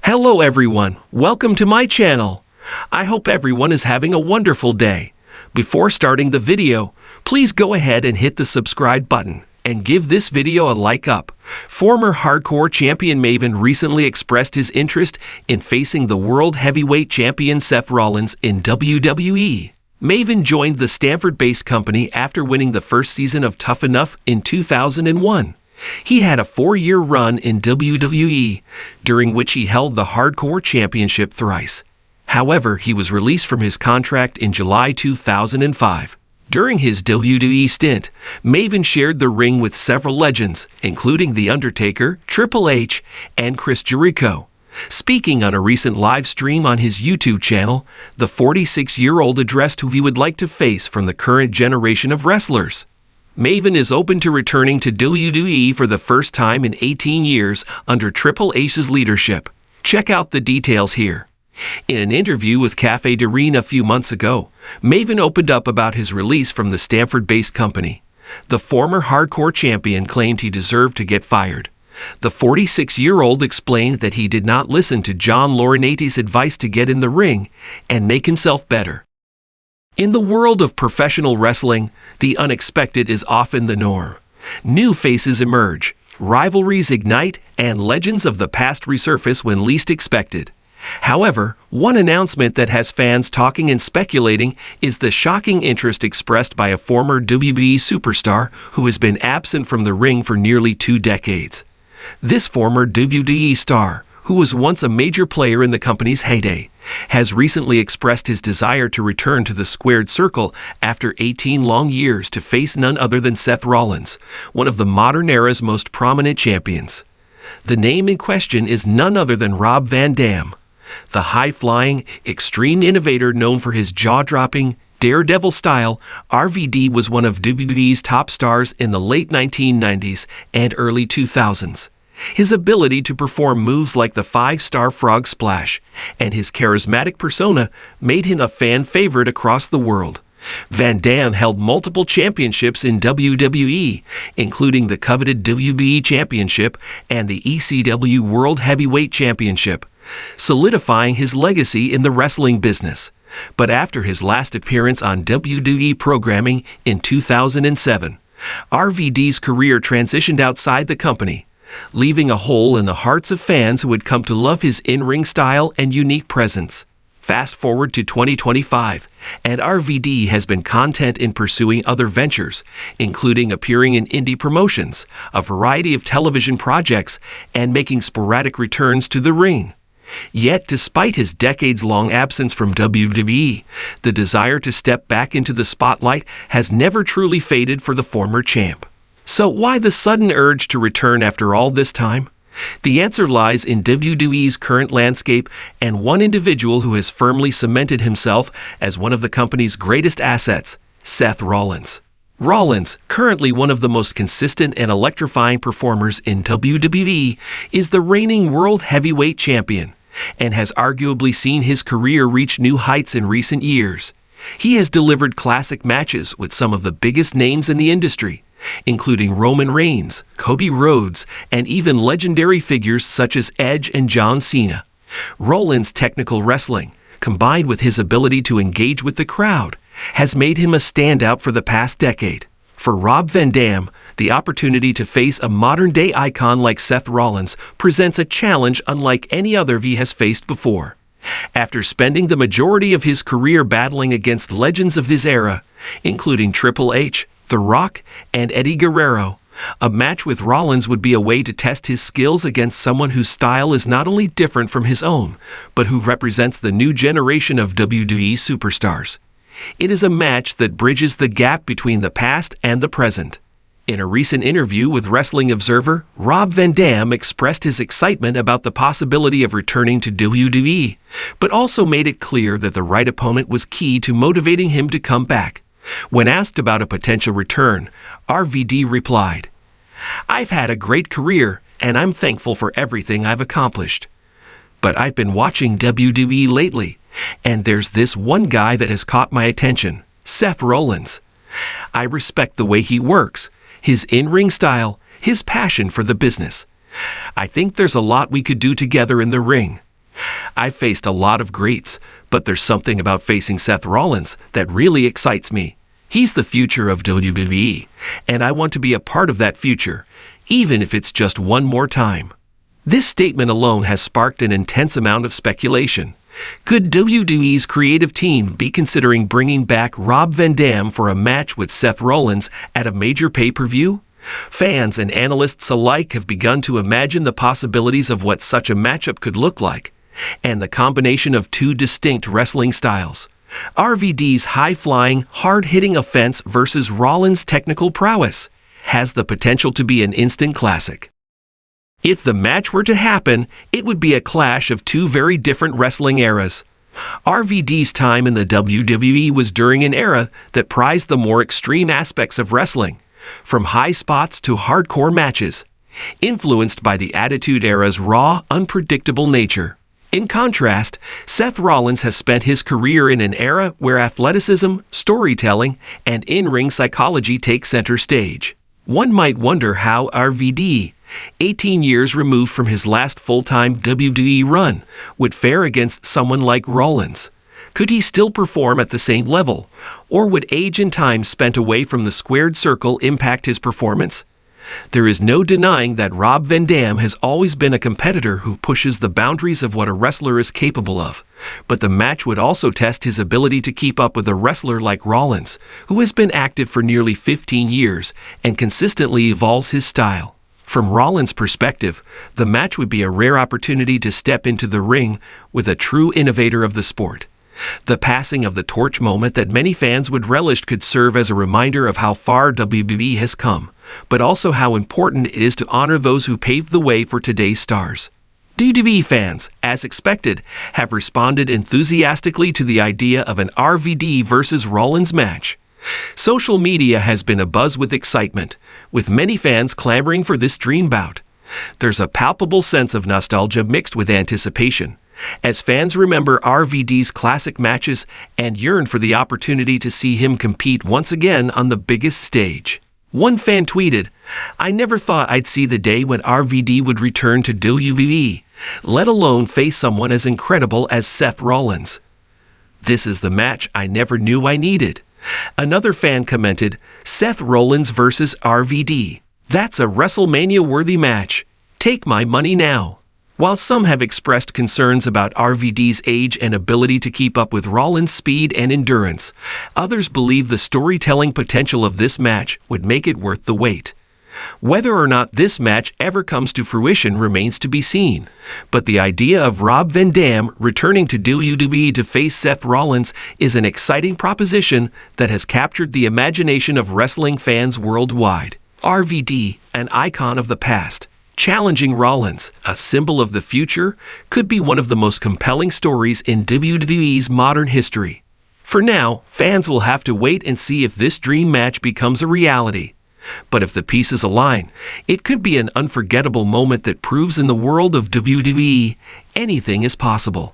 Hello everyone, welcome to my channel. I hope everyone is having a wonderful day. Before starting the video, please go ahead and hit the subscribe button and give this video a like up. Former hardcore champion Maven recently expressed his interest in facing the world heavyweight champion Seth Rollins in WWE. Maven joined the Stanford-based company after winning the first season of Tough Enough in 2001. He had a 4-year run in WWE, during which he held the Hardcore Championship thrice. However, he was released from his contract in July 2005. During his WWE stint, Maven shared the ring with several legends, including The Undertaker, Triple H, and Chris Jericho. Speaking on a recent live stream on his YouTube channel, the 46-year-old addressed who he would like to face from the current generation of wrestlers. Maven is open to returning to WWE for the first time in 18 years under Triple H's leadership. Check out the details here. In an interview with Cafe Doreen a few months ago, Maven opened up about his release from the Stanford-based company. The former hardcore champion claimed he deserved to get fired. The 46-year-old explained that he did not listen to John Laurinaitis' advice to get in the ring and make himself better. In the world of professional wrestling, the unexpected is often the norm. New faces emerge, rivalries ignite, and legends of the past resurface when least expected. However, one announcement that has fans talking and speculating is the shocking interest expressed by a former WWE superstar who has been absent from the ring for nearly 2 decades. This former WWE star, who was once a major player in the company's heyday, has recently expressed his desire to return to the squared circle after 18 long years to face none other than Seth Rollins, one of the modern era's most prominent champions. The name in question is none other than Rob Van Dam. The high-flying, extreme innovator known for his jaw-dropping, daredevil style, RVD was one of WWE's top stars in the late 1990s and early 2000s. His ability to perform moves like the 5-star frog splash and his charismatic persona made him a fan favorite across the world. Van Dam held multiple championships in WWE, including the coveted WWE Championship and the ECW World Heavyweight Championship, solidifying his legacy in the wrestling business. But after his last appearance on WWE programming in 2007, RVD's career transitioned outside the company, leaving a hole in the hearts of fans who had come to love his in-ring style and unique presence. Fast forward to 2025, and RVD has been content in pursuing other ventures, including appearing in indie promotions, a variety of television projects, and making sporadic returns to the ring. Yet, despite his decades-long absence from WWE, the desire to step back into the spotlight has never truly faded for the former champ. So why the sudden urge to return after all this time? The answer lies in WWE's current landscape and one individual who has firmly cemented himself as one of the company's greatest assets, Seth Rollins. Rollins, currently one of the most consistent and electrifying performers in WWE, is the reigning World Heavyweight Champion and has arguably seen his career reach new heights in recent years. He has delivered classic matches with some of the biggest names in the industry, including Roman Reigns, Cody Rhodes, and even legendary figures such as Edge and John Cena. Rollins' technical wrestling, combined with his ability to engage with the crowd, has made him a standout for the past decade. For Rob Van Dam, the opportunity to face a modern-day icon like Seth Rollins presents a challenge unlike any other he has faced before. After spending the majority of his career battling against legends of his era, including Triple H, The Rock, and Eddie Guerrero, a match with Rollins would be a way to test his skills against someone whose style is not only different from his own, but who represents the new generation of WWE superstars. It is a match that bridges the gap between the past and the present. In a recent interview with Wrestling Observer, Rob Van Dam expressed his excitement about the possibility of returning to WWE, but also made it clear that the right opponent was key to motivating him to come back. When asked about a potential return, RVD replied, "I've had a great career, and I'm thankful for everything I've accomplished. But I've been watching WWE lately, and there's this one guy that has caught my attention, Seth Rollins. I respect the way he works, his in-ring style, his passion for the business. I think there's a lot we could do together in the ring. I've faced a lot of greats, but there's something about facing Seth Rollins that really excites me. He's the future of WWE, and I want to be a part of that future, even if it's just one more time. This statement alone has sparked an intense amount of speculation. Could WWE's creative team be considering bringing back Rob Van Dam for a match with Seth Rollins at a major pay-per-view? Fans and analysts alike have begun to imagine the possibilities of what such a matchup could look like, and the combination of two distinct wrestling styles. RVD's high-flying, hard-hitting offense versus Rollins' technical prowess has the potential to be an instant classic. If the match were to happen, it would be a clash of two very different wrestling eras. RVD's time in the WWE was during an era that prized the more extreme aspects of wrestling, from high spots to hardcore matches, influenced by the Attitude Era's raw, unpredictable nature. In contrast, Seth Rollins has spent his career in an era where athleticism, storytelling, and in-ring psychology take center stage. One might wonder how RVD, 18 years removed from his last full-time WWE run, would fare against someone like Rollins. Could he still perform at the same level, or would age and time spent away from the squared circle impact his performance? There is no denying that Rob Van Dam has always been a competitor who pushes the boundaries of what a wrestler is capable of, but the match would also test his ability to keep up with a wrestler like Rollins, who has been active for nearly 15 years and consistently evolves his style. From Rollins' perspective, the match would be a rare opportunity to step into the ring with a true innovator of the sport. The passing of the torch moment that many fans would relish could serve as a reminder of how far WWE has come, but also how important it is to honor those who paved the way for today's stars. WWE fans, as expected, have responded enthusiastically to the idea of an RVD versus Rollins match. Social media has been abuzz with excitement, with many fans clamoring for this dream bout. There's a palpable sense of nostalgia mixed with anticipation, as fans remember RVD's classic matches and yearn for the opportunity to see him compete once again on the biggest stage. One fan tweeted, "I never thought I'd see the day when RVD would return to WWE, let alone face someone as incredible as Seth Rollins. This is the match I never knew I needed." Another fan commented, "Seth Rollins versus RVD. That's a WrestleMania-worthy match. Take my money now." While some have expressed concerns about RVD's age and ability to keep up with Rollins' speed and endurance, others believe the storytelling potential of this match would make it worth the wait. Whether or not this match ever comes to fruition remains to be seen, but the idea of Rob Van Dam returning to WWE to face Seth Rollins is an exciting proposition that has captured the imagination of wrestling fans worldwide. RVD, an icon of the past, challenging Rollins, a symbol of the future, could be one of the most compelling stories in WWE's modern history. For now, fans will have to wait and see if this dream match becomes a reality. But if the pieces align, it could be an unforgettable moment that proves in the world of WWE, anything is possible.